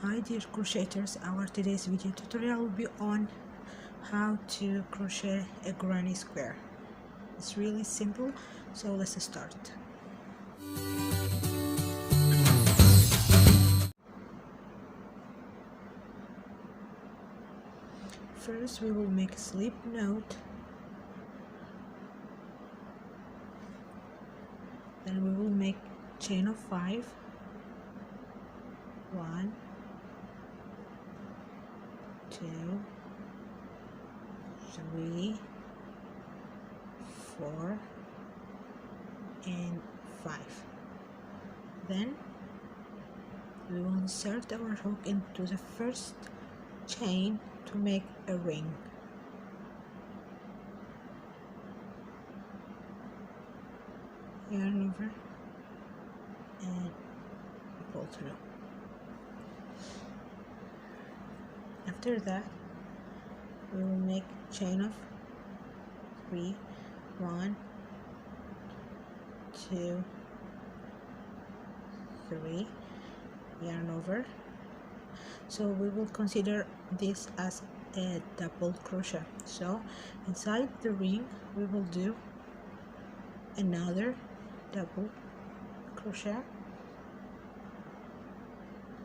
Hi dear crocheters, our today's video tutorial will be on how to crochet a granny square. It's really simple, so let's start. First we will make a slip knot, then we will make chain of 5, 1, 2, 3, 4 and 5. Then we will insert our hook into the first chain to make a ring. Yarn over and pull through. After that we will make chain of 3, 1, 2, 3, yarn over. So we will consider this as a double crochet. So inside the ring we will do another double crochet,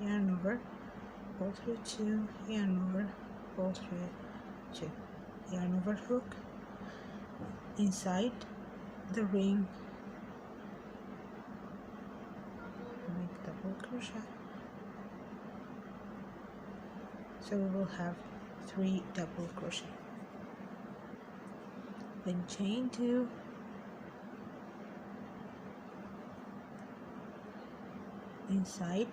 yarn over, pull through 2, yarn over, pull through 2, yarn over, hook inside the ring, make double crochet. So we will have 3 double crochet. Then chain 2, inside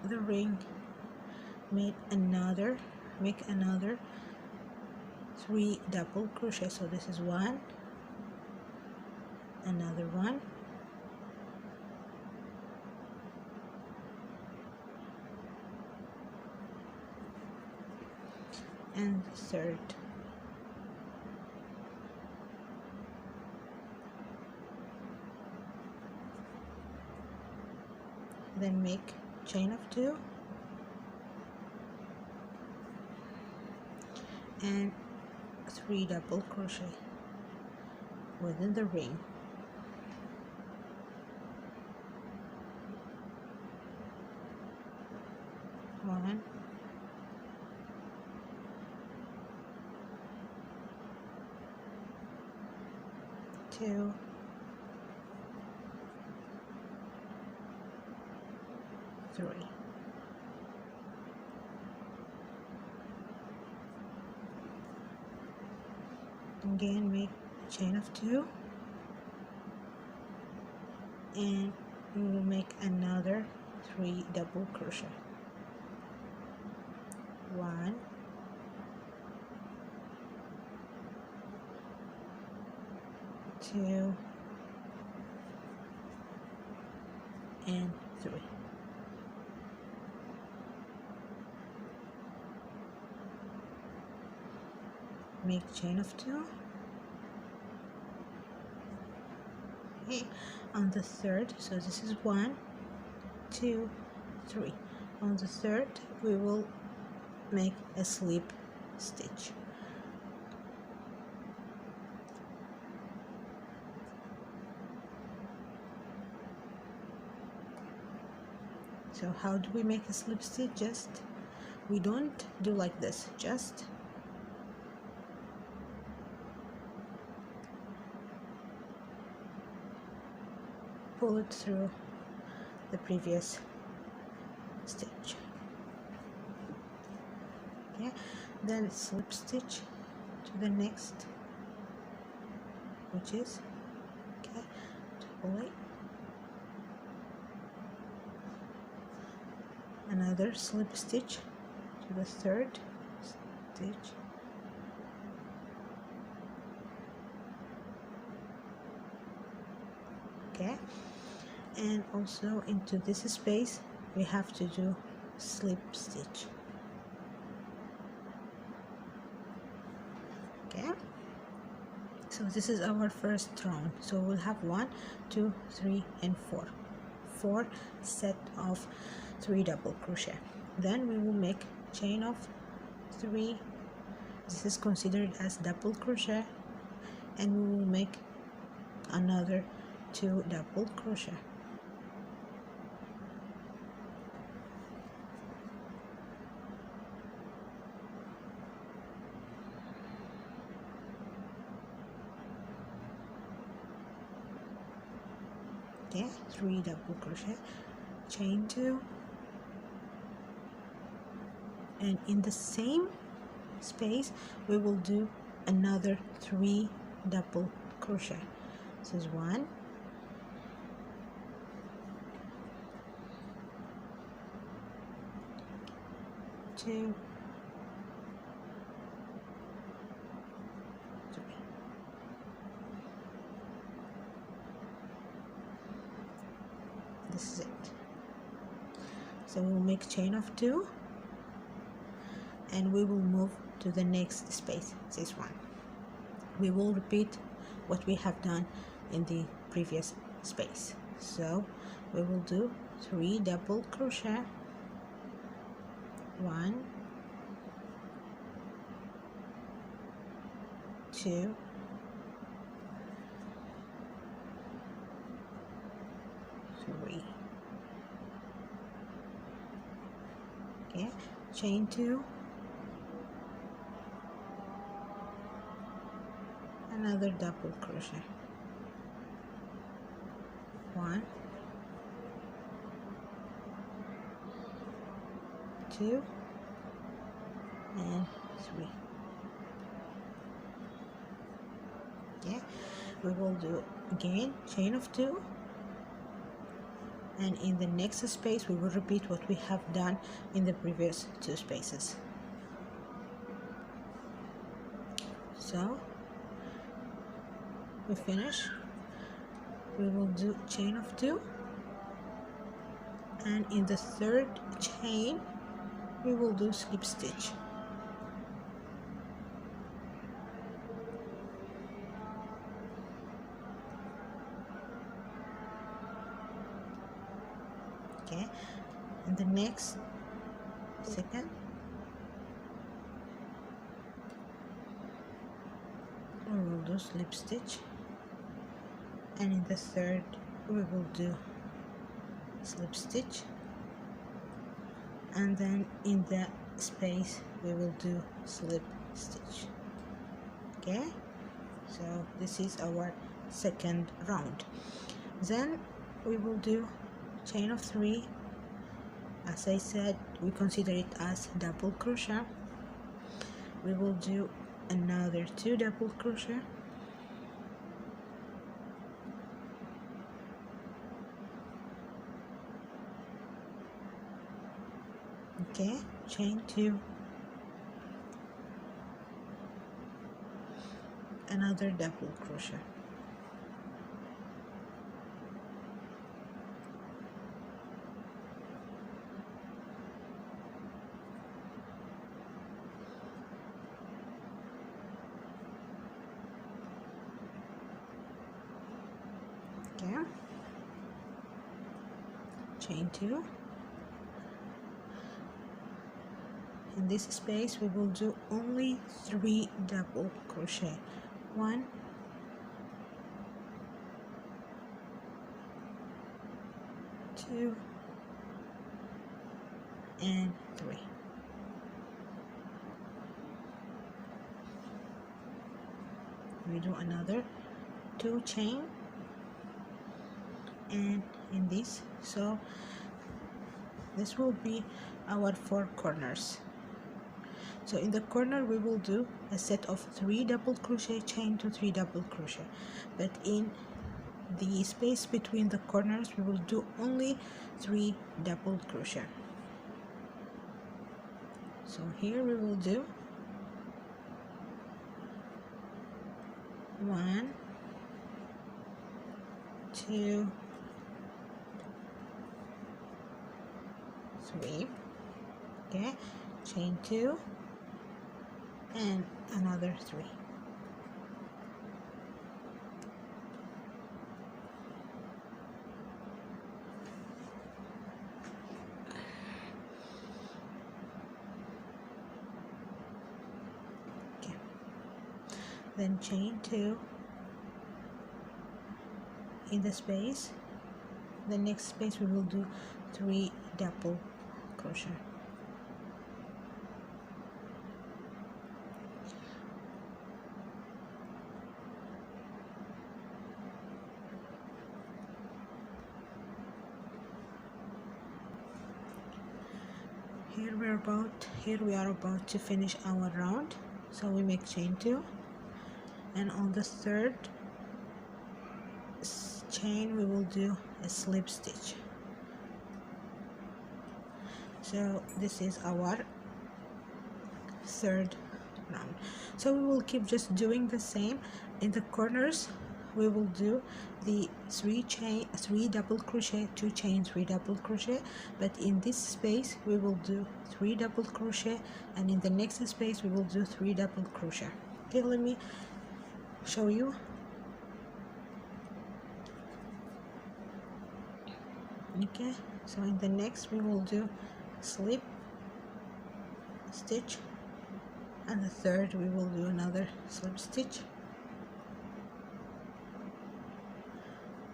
the ring, make another 3 double crochet. So this is 1, another 1, and the third. Then make chain of 2 and 3 double crochet within the ring. One, 2, 3. Again make chain of 2 and we will make another 3 double crochet. 1, 2 and 3. Make chain of 2. Okay, on the third, so this is 1, 2, 3. On the third we will make a slip stitch. So how do we make a slip stitch? We don't do like this, just pull it through the previous stitch. Okay, then slip stitch to the next, which is to pull it, another slip stitch to the third stitch, okay, and also into this space we have to do slip stitch. Okay, so this is our first round. So we'll have 1, 2, 3 and 4 set of 3 double crochet. Then we will make chain of 3. This is considered as double crochet, and we will make another 2 double crochet. Okay, 3 double crochet, chain 2, and in the same space we will do another 3 double crochet. This is 1, 2, 3. This is it. So we'll make chain of 2, and we will move to the next space, this one. We will repeat what we have done in the previous space. So we will do 3 double crochet, 1, 2, 3. Okay, chain 2, another double crochet, 1, 2, and 3. Okay, we will do again chain of 2, and in the next space we will repeat what we have done in the previous 2 spaces. So we finish. We will do chain of 2, and in the third chain we will do slip stitch. Okay, in the next second we will do slip stitch, and in the third we will do slip stitch, and then in the space we will do slip stitch. Okay, so this is our second round. Then we will do chain of 3. As I said, we consider it as double crochet. We will do another 2 double crochet, okay, chain 2, another double crochet, okay, chain 2. In this space we will do only 3 double crochet, 1, 2, and 3. We do another 2 chain, and in this, so this will be our 4 corners. So in the corner we will do a set of 3 double crochet, chain to 3 double crochet, but in the space between the corners we will do only 3 double crochet. So here we will do 1, 2, 3, okay, chain 2, and another 3. then chain 2 in the space. The next space we will do 3 double crochet. Here we are about to finish our round, so we make chain 2, and on the third chain we will do a slip stitch. So this is our third round. So we will keep just doing the same. In the corners we will do the 3 double crochet, 2 chain, 3 double crochet, but in this space we will do 3 double crochet, and in the next space we will do 3 double crochet. Okay, let me show you. Okay, so in the next we will do slip stitch, and the third we will do another slip stitch,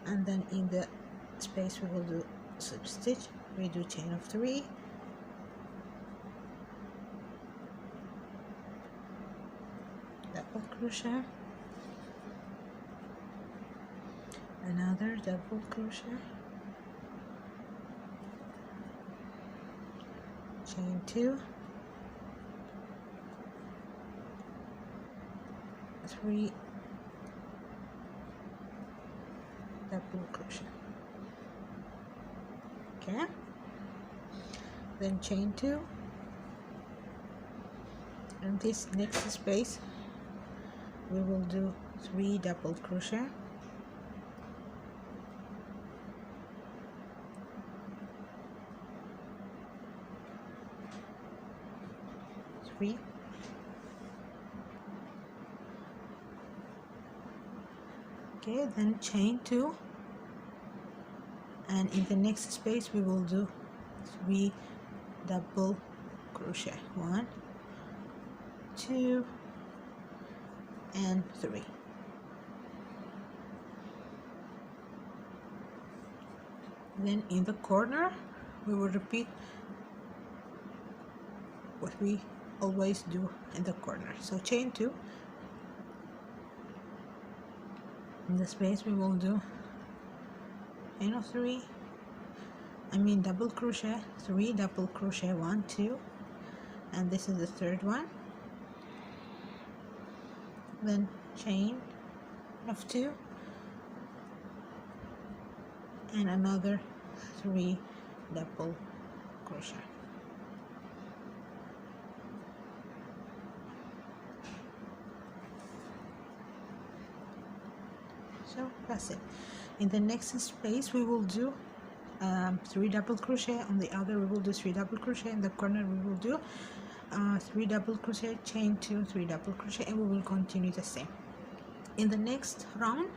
and then in the space we will do slip stitch. We do chain of 3, double crochet, another double crochet, chain 2, 3 double crochet. Okay, then chain 2, and this next space we will do 3 double crochet, three, okay, then chain 2, and in the next space we will do 3 double crochet, 1, 2, and 3. Then in the corner we will repeat what we always do in the corner. So chain 2, in the space we will do chain of 3, double crochet, 3 double crochet, 1, 2, and this is the third one. Then chain of 2 and another 3 double crochet. So that's it. In the next space we will do 3 double crochet, on the other we will do 3 double crochet, in the corner we will do 3 double crochet, chain 2, 3 double crochet, and we will continue the same. In the next round,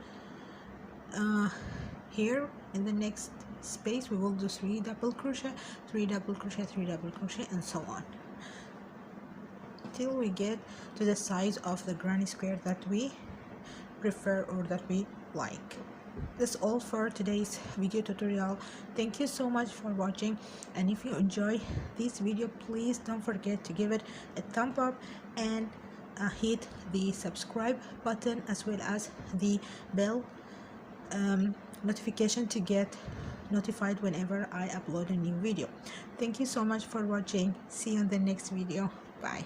here in the next space we will do 3 double crochet, 3 double crochet, 3 double crochet, and so on till we get to the size of the granny square that we prefer or that we like. That's all for today's video tutorial. Thank you so much for watching, and if you enjoy this video, please don't forget to give it a thumb up and hit the subscribe button as well as the bell notification to get notified whenever I upload a new video. Thank you so much for watching. See you in the next video. Bye.